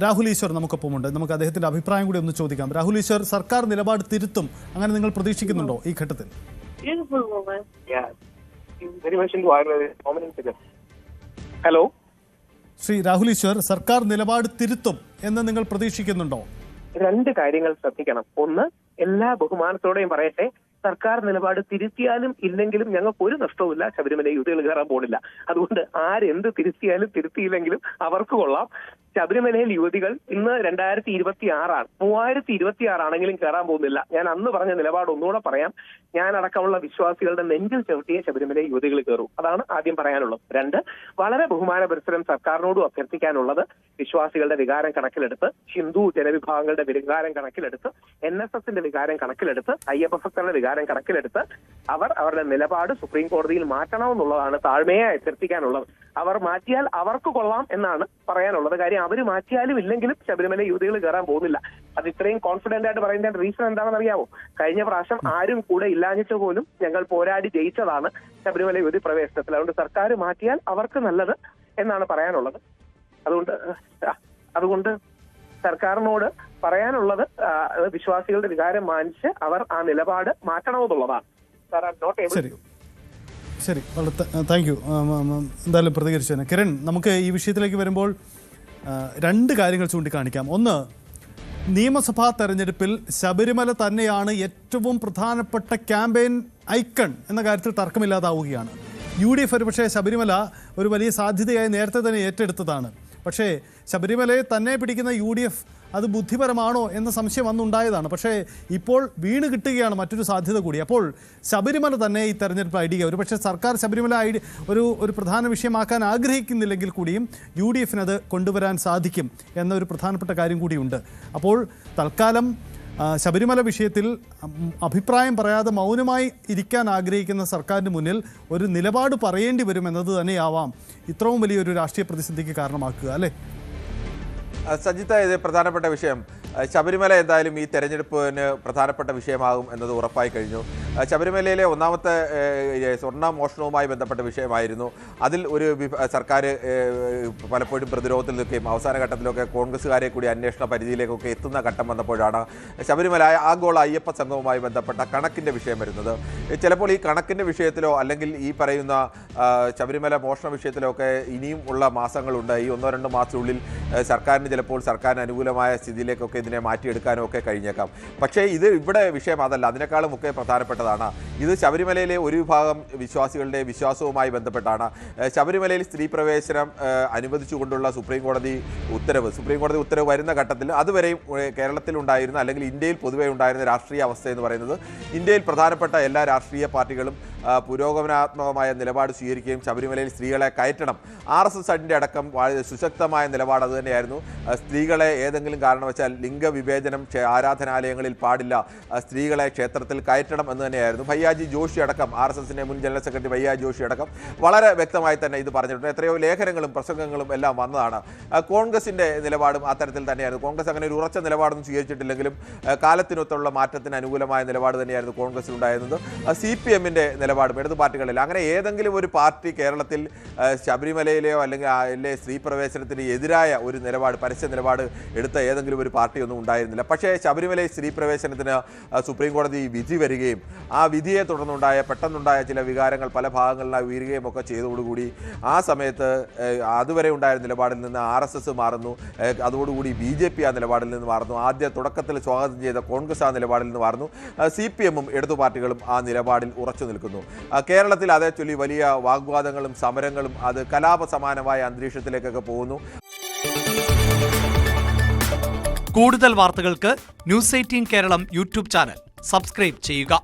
രാഹുൽ ഈശ്വർ നമുക്കൊപ്പമുണ്ട്. നമുക്ക് അദ്ദേഹത്തിന്റെ അഭിപ്രായം കൂടി ഒന്ന് ചോദിക്കാം. രാഹുൽ ഈശ്വർ, സർക്കാർ നിലപാട് തിരുത്തും അങ്ങനെ നിങ്ങൾ പ്രതീക്ഷിക്കുന്നുണ്ടോ ഈ ഘട്ടത്തിൽ? ഹലോ ശ്രീ രാഹുൽ ഈശ്വർ, സർക്കാർ നിലപാട് തിരുത്തും എന്ന് നിങ്ങൾ പ്രതീക്ഷിക്കുന്നുണ്ടോ? രണ്ട് കാര്യങ്ങൾ ശ്രദ്ധിക്കണം. ഒന്ന്, എല്ലാ ബഹുമാനത്തോടെയും പറയട്ടെ, സർക്കാർ നിലപാട് തിരുത്തിയാലും ഇല്ലെങ്കിലും ഞങ്ങൾക്ക് ഒരു നഷ്ടവുമില്ല. ശബരിമല യുവതികൾ കയറാൻ പോണില്ല. അതുകൊണ്ട് ആരെന്ത് തിരുത്തിയാലും തിരുത്തിയില്ലെങ്കിലും അവർക്ക് കൊള്ളാം. ശബരിമലയിൽ യുവതികൾ ഇന്ന് 2026 3026 ആണെങ്കിലും കയറാൻ പോകുന്നില്ല. ഞാൻ അന്ന് പറഞ്ഞ നിലപാട് ഒന്നുകൂടെ പറയാം. ഞാൻ അടക്കമുള്ള വിശ്വാസികളുടെ നെഞ്ചിൽ ചവിട്ടിയ ശബരിമലയിൽ യുവതികൾ കയറും. അതാണ് ആദ്യം പറയാനുള്ളത്. രണ്ട്, വളരെ ബഹുമാനപരിസരം സർക്കാരിനോടും അഭ്യർത്ഥിക്കാനുള്ളത്, വിശ്വാസികളുടെ വികാരം കണക്കിലെടുത്ത്, ഹിന്ദു ജനവിഭാഗങ്ങളുടെ വികാരം കണക്കിലെടുത്ത്, NSSന്റെ വികാരം കണക്കിലെടുത്ത്, അയ്യപ്പ ഭക്തരുടെ വികാരം കണക്കിലെടുത്ത് അവർ അവരുടെ നിലപാട് സുപ്രീം കോടതിയിൽ മാറ്റണമെന്നുള്ളതാണ് താഴ്മയെ അഭ്യർത്ഥിക്കാനുള്ളത്. അവർ മാറ്റിയാൽ അവർക്ക് കൊള്ളാം എന്നാണ് പറയാനുള്ളത്. കാര്യം അവർ മാറ്റിയാലും ഇല്ലെങ്കിലും ശബരിമല യുവതികൾ കയറാൻ പോകുന്നില്ല. അത് ഇത്രയും കോൺഫിഡന്റ് ആയിട്ട് പറയുന്നതിന്റെ റീസൺ എന്താണെന്ന് അറിയാമോ? കഴിഞ്ഞ പ്രാവശ്യം ആരും കൂടെ ഇല്ലാഞ്ഞിട്ട് പോലും ഞങ്ങൾ പോരാടി ജയിച്ചതാണ് ശബരിമല യുവതി പ്രവേശനത്തിൽ. അതുകൊണ്ട് സർക്കാർ മാറ്റിയാൽ അവർക്ക് നല്ലത് എന്നാണ് പറയാനുള്ളത്. അതുകൊണ്ട് സർക്കാരിനോട് പറയാനുള്ളത്, വിശ്വാസികളുടെ വികാരം മാനിച്ച് അവർ ആ നിലപാട് മാറ്റണമെന്നുള്ളതാണ്. ശരി, വളരെ താങ്ക് യു. എന്തായാലും പ്രതികരിച്ചതിന്. കിരൺ, നമുക്ക് ഈ വിഷയത്തിലേക്ക് വരുമ്പോൾ രണ്ട് കാര്യങ്ങൾ ചൂണ്ടിക്കാണിക്കാം. ഒന്ന്, നിയമസഭാ തെരഞ്ഞെടുപ്പിൽ ശബരിമല തന്നെയാണ് ഏറ്റവും പ്രധാനപ്പെട്ട ക്യാമ്പയിൻ ഐക്കൺ എന്ന കാര്യത്തിൽ തർക്കമില്ലാതാവുകയാണ്. UDF ഒരുപക്ഷെ ശബരിമല ഒരു വലിയ സാധ്യതയായി നേരത്തെ തന്നെ ഏറ്റെടുത്തതാണ്. പക്ഷേ ശബരിമലയെ തന്നെ പിടിക്കുന്ന UDF അത് ബുദ്ധിപരമാണോ എന്ന സംശയം അന്നുണ്ടായതാണ്. പക്ഷേ ഇപ്പോൾ വീണ് കിട്ടുകയാണ് മറ്റൊരു സാധ്യത കൂടി. അപ്പോൾ ശബരിമല തന്നെ ഈ തെരഞ്ഞെടുപ്പ് ഐഡിയ, ഒരുപക്ഷെ സർക്കാർ ശബരിമല ഒരു പ്രധാന വിഷയമാക്കാൻ ആഗ്രഹിക്കുന്നില്ലെങ്കിൽ കൂടിയും UDFന് അത് കൊണ്ടുവരാൻ സാധിക്കും എന്നൊരു പ്രധാനപ്പെട്ട കാര്യം കൂടിയുണ്ട്. അപ്പോൾ തൽക്കാലം ശബരിമല വിഷയത്തിൽ അഭിപ്രായം പറയാതെ മൗനമായി ഇരിക്കാൻ ആഗ്രഹിക്കുന്ന സർക്കാരിന് മുന്നിൽ ഒരു നിലപാട് പറയേണ്ടി വരുമെന്നത് തന്നെയാവാം ഇത്രയും വലിയൊരു രാഷ്ട്രീയ പ്രതിസന്ധിക്ക് കാരണമാക്കുക, അല്ലേ? സജിത്ത്, ഇത് പ്രധാനപ്പെട്ട വിഷയം. ശബരിമല എന്തായാലും ഈ തെരഞ്ഞെടുപ്പിന് പ്രധാനപ്പെട്ട വിഷയമാകും എന്നത് ഉറപ്പായി കഴിഞ്ഞു. ശബരിമലയിലെ ഒന്നാമത്തെ സ്വർണ്ണ മോഷണവുമായി ബന്ധപ്പെട്ട വിഷയമായിരുന്നു. അതിൽ ഒരു സർക്കാർ പലപ്പോഴും പ്രതിരോധത്തിൽ നിൽക്കുകയും അവസാന ഘട്ടത്തിലൊക്കെ കോൺഗ്രസ്സുകാരെ കൂടി അന്വേഷണ പരിധിയിലേക്കൊക്കെ എത്തുന്ന ഘട്ടം വന്നപ്പോഴാണ് ശബരിമല ആഗോള അയ്യപ്പ സംഘവുമായി ബന്ധപ്പെട്ട കണക്കിൻ്റെ വിഷയം വരുന്നത്. ചിലപ്പോൾ ഈ കണക്കിൻ്റെ വിഷയത്തിലോ അല്ലെങ്കിൽ ഈ പറയുന്ന ശബരിമല മോഷണ വിഷയത്തിലോ ഒക്കെ ഇനിയും ഉള്ള മാസങ്ങളുണ്ട്. ഈ 1-2 മാസത്തിനുള്ളിൽ സർക്കാരിന് ചിലപ്പോൾ സർക്കാരിന് അനുകൂലമായ സ്ഥിതിയിലേക്കൊക്കെ ഇതിനെ മാറ്റിയെടുക്കാനോ ഒക്കെ കഴിഞ്ഞേക്കാം. പക്ഷേ ഇത് ഇവിടെ വിഷയം അതല്ല, അതിനേക്കാളും ഒക്കെ പ്രധാനപ്പെട്ടതാണ്. ഇത് ശബരിമലയിലെ ഒരു വിഭാഗം വിശ്വാസികളുടെ വിശ്വാസവുമായി ബന്ധപ്പെട്ടാണ്. ശബരിമലയിൽ സ്ത്രീ പ്രവേശനം അനുവദിച്ചുകൊണ്ടുള്ള സുപ്രീം കോടതി ഉത്തരവ് വരുന്ന ഘട്ടത്തിൽ അതുവരെയും കേരളത്തിലുണ്ടായിരുന്ന അല്ലെങ്കിൽ ഇന്ത്യയിൽ പൊതുവെ ഉണ്ടായിരുന്ന രാഷ്ട്രീയ അവസ്ഥ എന്ന് പറയുന്നത്, ഇന്ത്യയിൽ പ്രധാനപ്പെട്ട എല്ലാ രാഷ്ട്രീയ പാർട്ടികളും പുരോഗമനാത്മകമായ നിലപാട് സ്വീകരിക്കുകയും ശബരിമലയിൽ സ്ത്രീകളെ കയറ്റണം, RSSന്റെ അടക്കം സുശക്തമായ നിലപാട് അതുതന്നെയായിരുന്നു. സ്ത്രീകളെ ഏതെങ്കിലും കാരണവശാൽ ലിംഗവിവേചനം ആരാധനാലയങ്ങളിൽ പാടില്ല, സ്ത്രീകളെ ക്ഷേത്രത്തിൽ കയറ്റണം എന്ന് തന്നെയായിരുന്നു. ഭയ്യാജി ജോഷി അടക്കം, RSSന്റെ മുൻ ജനറൽ സെക്രട്ടറി ഭയ്യാജി ജോഷി അടക്കം വളരെ വ്യക്തമായി തന്നെ ഇത് പറഞ്ഞിട്ടുണ്ട്. എത്രയോ ലേഖനങ്ങളും പ്രസംഗങ്ങളും എല്ലാം വന്നതാണ്. കോൺഗ്രസിൻ്റെ നിലപാടും അത്തരത്തിൽ തന്നെയായിരുന്നു. കോൺഗ്രസ് അങ്ങനെ ഒരു ഉറച്ച നിലപാടൊന്നും സ്വീകരിച്ചിട്ടില്ലെങ്കിലും കാലത്തിനൊത്തുള്ള മാറ്റത്തിന് അനുകൂലമായ നിലപാട് തന്നെയായിരുന്നു കോൺഗ്രസിനുണ്ടായിരുന്നത്. CPMന്റെ നിലപാടും ഇടതു പാർട്ടികളിൽ അങ്ങനെ ഏതെങ്കിലും ഒരു പാർട്ടി കേരളത്തിൽ ശബരിമലയിലെയോ അല്ലെങ്കിൽ സ്ത്രീ പ്രവേശനത്തിന് എതിരായ ഒരു നിലപാട്, പരസ്യ നിലപാട് എടുത്ത ഏതെങ്കിലും ഒരു പാർട്ടിയൊന്നും ഉണ്ടായിരുന്നില്ല. പക്ഷേ ശബരിമലയിൽ സ്ത്രീ പ്രവേശനത്തിന് സുപ്രീം കോടതി വിധി വരികയും ആ വിധിയെ തുടർന്നുണ്ടായ പെട്ടെന്നുണ്ടായ ചില വികാരങ്ങൾ പല ഭാഗങ്ങളിലായി ഉയരുകയും ഒക്കെ ചെയ്തതോടുകൂടി ആ സമയത്ത് അതുവരെ ഉണ്ടായ നിലപാടിൽ നിന്ന് RSS മാറുന്നു. അതോടുകൂടി BJP ആ നിലപാടിൽ നിന്ന് മാറുന്നു. ആദ്യ തുടക്കത്തിൽ സ്വാഗതം ചെയ്ത കോൺഗ്രസ് ആ നിലപാടിൽ നിന്ന് മാറുന്നു. CPMും ഇടതു പാർട്ടികളും ആ നിലപാടിൽ ഉറച്ചു നിൽക്കുന്നു. കേരളത്തിൽ അതേ ചൊല്ലി വലിയ വാഗ്വാദങ്ങളും സമരങ്ങളും അത് കലാപ സമാനമായ അന്തരീക്ഷത്തിലേക്കൊക്കെ പോകുന്നു. കൂടുതൽ വാർത്തകൾക്ക് News 18 Keralam YouTube channel subscribe ചെയ്യുക.